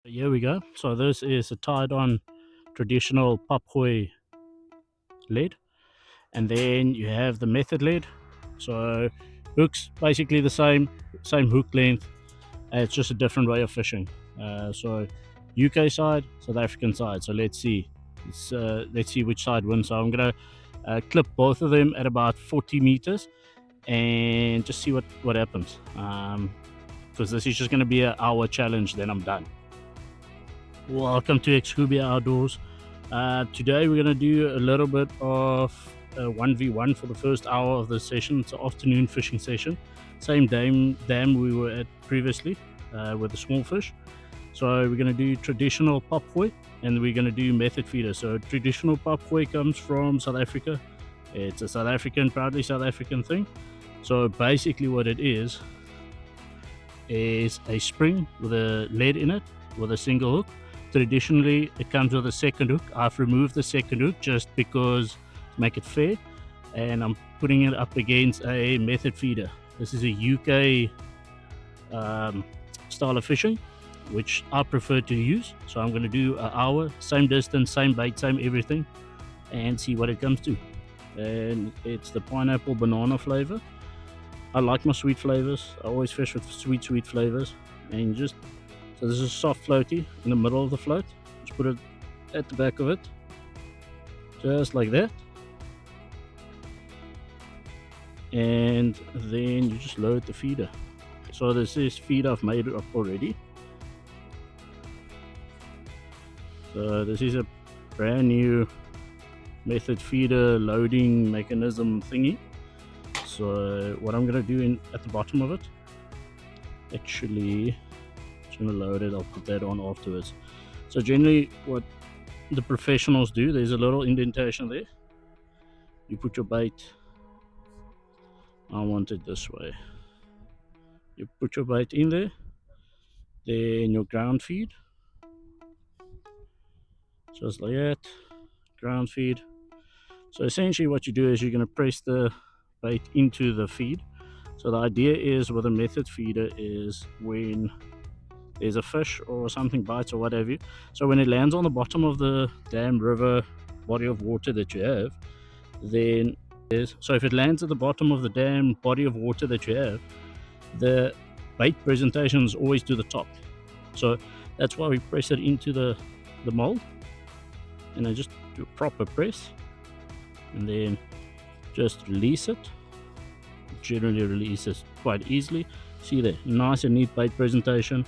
Here we go. So this is a tied on traditional Papgooi lead, and then you have the method lead. So hooks basically the same hook length. It's just a different way of fishing. So UK side, South African side. So let's see which side wins. So I'm gonna clip both of them at about 40 meters and just see what happens. Because this is just gonna be an hour challenge. Then I'm done. Welcome to Excubia Outdoors. Today we're going to do a little bit of a 1v1 for the first hour of the session. It's an afternoon fishing session. Same dam we were at previously with the small fish. So we're going to do traditional Papgooi and we're going to do method feeder. So traditional Papgooi comes from South Africa. It's a proudly South African thing. So basically what it is a spring with a lead in it with a single hook. Traditionally, it comes with a second hook. I've removed the second hook just because to make it fair, and I'm putting it up against a method feeder. This is a UK style of fishing, which I prefer to use. So I'm going to do an hour, same distance, same bait, same everything, and see what it comes to. And it's the pineapple banana flavor. I like my sweet flavors. I always fish with sweet flavors. And just so this is a soft floaty in the middle of the float. Just put it at the back of it, just like that. And then you just load the feeder. So this is feed I've made up already. So this is a brand new method feeder loading mechanism thingy. So what I'm gonna do at the bottom of it, actually, just gonna load it. I'll put that on afterwards. So generally, what the professionals do, there's a little indentation there. You put your bait. I want it this way. You put your bait in there, then your ground feed, just like that. Ground feed. So essentially, what you do is you're gonna press the bait into the feed. So the idea is with a method feeder is when there's a fish or something bites or whatever, so when it lands on the bottom of the dam, river, body of water that you have, then so if it lands at the bottom of the dam, body of water that you have, the bait presentation is always to the top. So that's why we press it into the mold, and I just do a proper press and then just release it. Generally releases quite easily. See there, nice and neat bait presentation.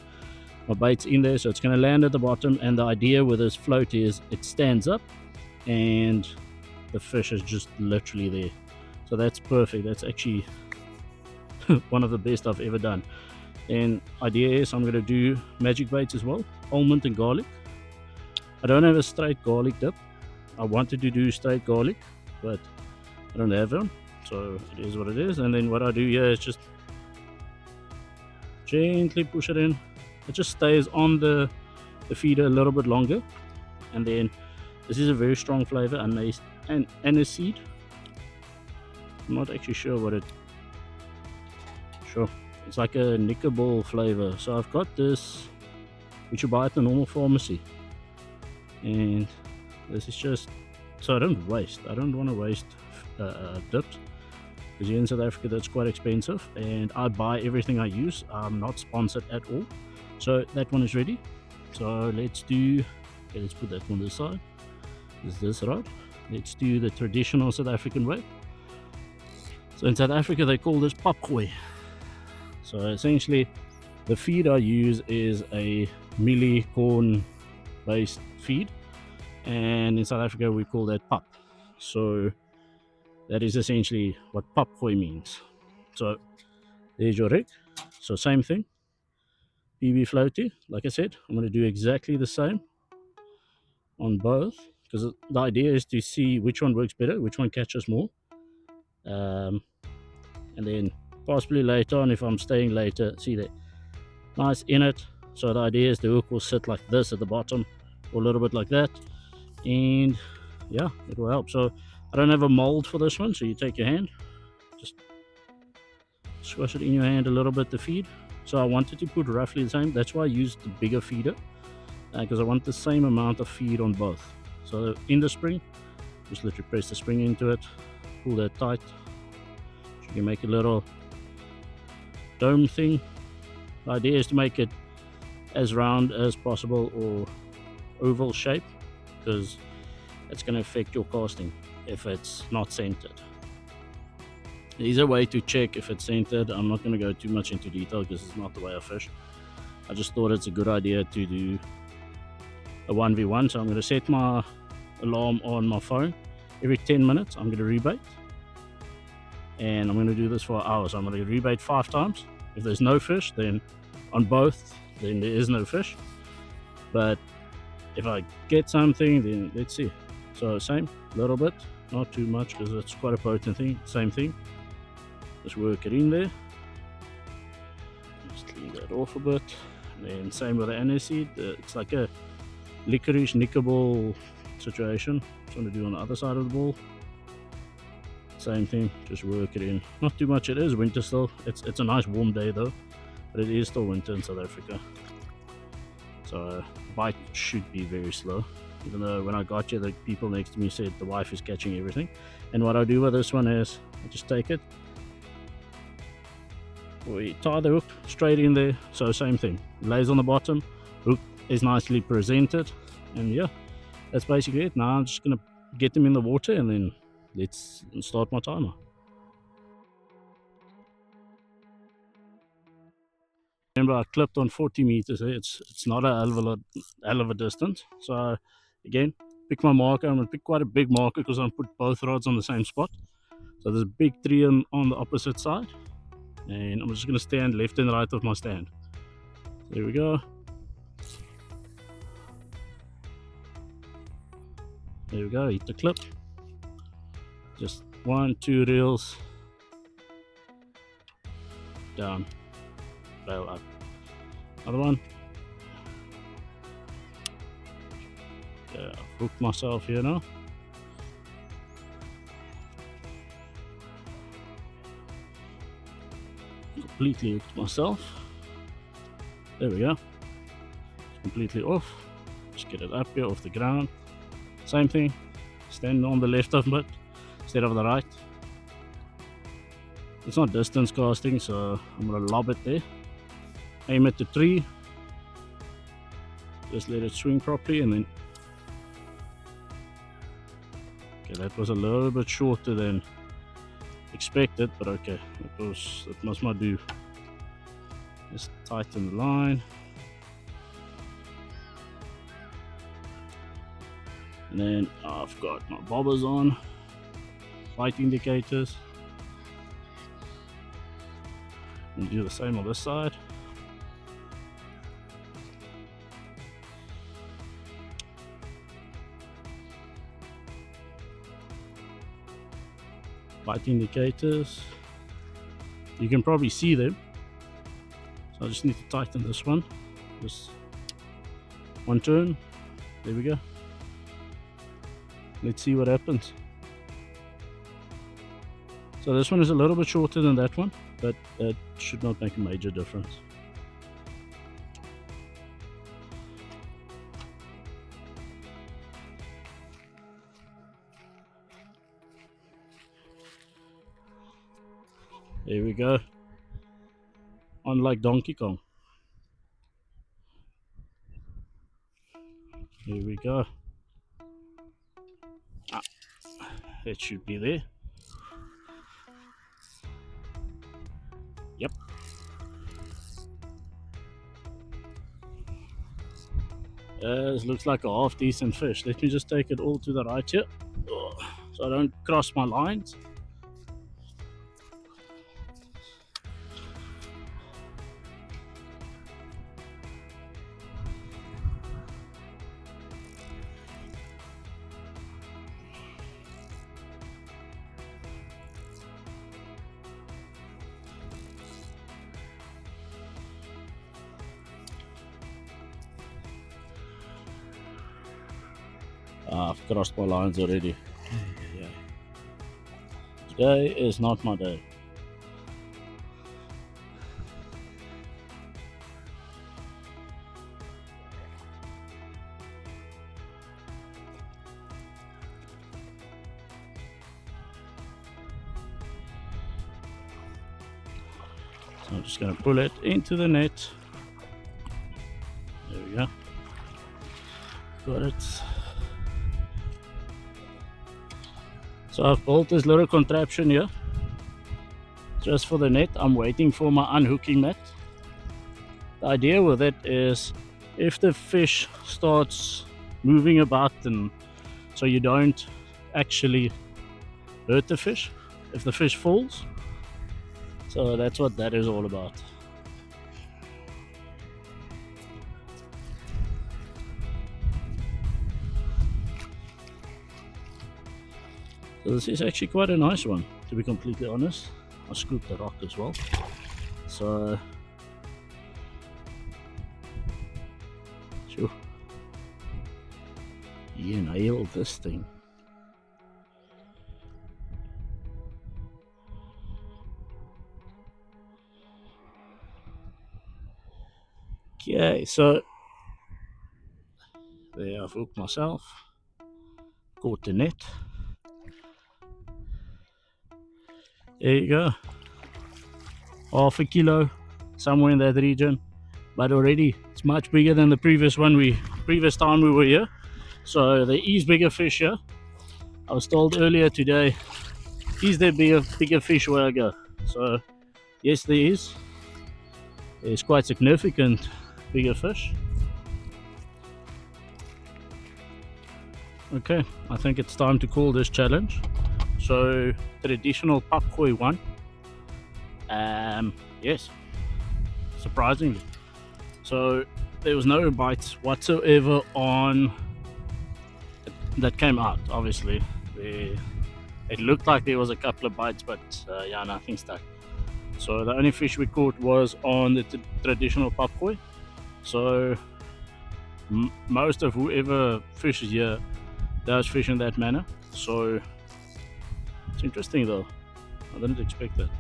My bait's in there, so it's going to land at the bottom, and the idea with this float is it stands up and the fish is just literally there. So that's perfect. That's actually one of the best I've ever done. And idea is I'm going to do magic baits as well, almond and garlic. I don't have a straight garlic dip. I wanted to do straight garlic, but I don't have one, so it is what it is. And then what I do here is just gently push it in. It just stays on the feeder a little bit longer. And then this is a very strong flavor, aniseed. I'm not actually sure what it. Sure, it's like a knickerball flavor. So I've got this, which you buy at the normal pharmacy, and this is just so I don't waste. I don't want to waste dips, because here in South Africa that's quite expensive, and I buy everything I use. I'm not sponsored at all. So that one is ready. So let's put that one this side. Is this right? Let's do the traditional South African way. So in South Africa they call this Papgooi. So essentially the feed I use is a mealie corn based feed, and in South Africa we call that pap. So that is essentially what Papgooi means. So there's your rig. So same thing, PB floaty. Like I said, I'm going to do exactly the same on both, because the idea is to see which one works better, which one catches more, and then possibly later on, if I'm staying later, see that nice in it. So the idea is the hook will sit like this at the bottom, or a little bit like that, and yeah, it will help. So I don't have a mold for this one, so you take your hand, just squash it in your hand a little bit, the feed. So I wanted to put roughly the same, that's why I used the bigger feeder. because I want the same amount of feed on both. So in the spring, just literally press the spring into it, pull that tight. You can make a little dome thing. The idea is to make it as round as possible or oval shape, because it's going to affect your casting if it's not centered. There's a way to check if it's centered. I'm not going to go too much into detail because it's not the way I fish. I just thought it's a good idea to do a 1v1. So I'm going to set my alarm on my phone. Every 10 minutes I'm going to rebait, and I'm going to do this for an hour. So I'm going to rebait 5 times. If there's no fish, then on both, then there is no fish. But if I get something, then let's see. So same, little bit, not too much because it's quite a potent thing. Same thing, just work it in there. Just clean that off a bit. And then same with the aniseed. It's like a licorice nickable situation. Trying to do on the other side of the ball. Same thing, just work it in. Not too much. It is winter still. It's a nice warm day though, but it is still winter in South Africa. So bite should be very slow. Even though when I got here, the people next to me said the wife is catching everything. And what I do with this one is I just take it, we tie the hook straight in there. So same thing, it lays on the bottom, hook is nicely presented, and yeah, that's basically it. Now I'm just gonna get them in the water and then let's start my timer. Remember, I clipped on 40 meters. It's not a hell of a distance. So again, pick my marker. I'm gonna pick quite a big marker because I'm gonna put both rods on the same spot. So there's a big tree on the opposite side, and I'm just gonna stand left and right of my stand. There we go. There we go. Hit the clip. Just 1, 2 reels down, rail up. Another one. Yeah, I've hooked myself here now. Completely hooked myself. There we go. It's completely off. Just get it up here off the ground. Same thing. Stand on the left of it instead of the right. It's not distance casting, so I'm gonna lob it there. Aim at the tree. Just let it swing properly, and then. Okay, that was a little bit shorter than expected, but okay, that must not do. Just tighten the line, and then I've got my bobbers on, light indicators, and do the same on this side. Light indicators, you can probably see them, so I just need to tighten this one. Just one turn. There we go. Let's see what happens. So this one is a little bit shorter than that one, but that should not make a major difference. There we go. Unlike Donkey Kong. Here we go. It should be there. Yep. This looks like a half decent fish. Let me just take it all to the right here, so I don't cross my lines. I've crossed my lines already. Today is not my day. So I'm just going to pull it into the net. There we go. Got it. So I've built this little contraption here just for the net. I'm waiting for my unhooking mat. The idea with it is if the fish starts moving about, and so you don't actually hurt the fish if the fish falls. So that's what that is all about. So this is actually quite a nice one, to be completely honest. I'll scoop the rock as well. So sure, you nailed this thing. Okay, so there I've hooked myself, caught the net. There you go, half a kilo, somewhere in that region, but already it's much bigger than the previous time we were here. So there is bigger fish here. I was told earlier today, is there bigger fish where I go? So yes, there is. There's quite significant bigger fish. Okay, I think it's time to call this challenge. So traditional Papgooi one. Yes, surprisingly. So there was no bites whatsoever on that came out. Obviously, it looked like there was a couple of bites, but yeah, nothing stuck. So the only fish we caught was on the traditional Papgooi. So most of whoever fishes here does fish in that manner. So it's interesting though. I didn't expect that.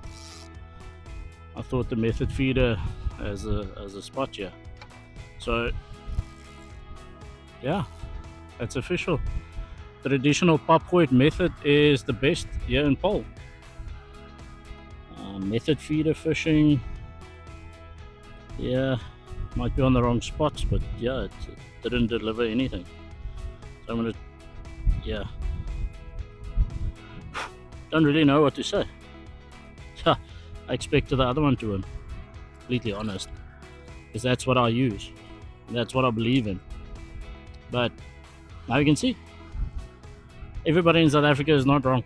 I thought the method feeder as a spot here. So yeah, that's official. Traditional Papgooi method is the best here in Paarl. Method feeder fishing, yeah, might be on the wrong spots, but yeah, it didn't deliver anything. So I'm gonna, yeah, don't really know what to say. I expected the other one to win, completely honest, because that's what I use, that's what I believe in. But now you can see everybody in South Africa is not wrong.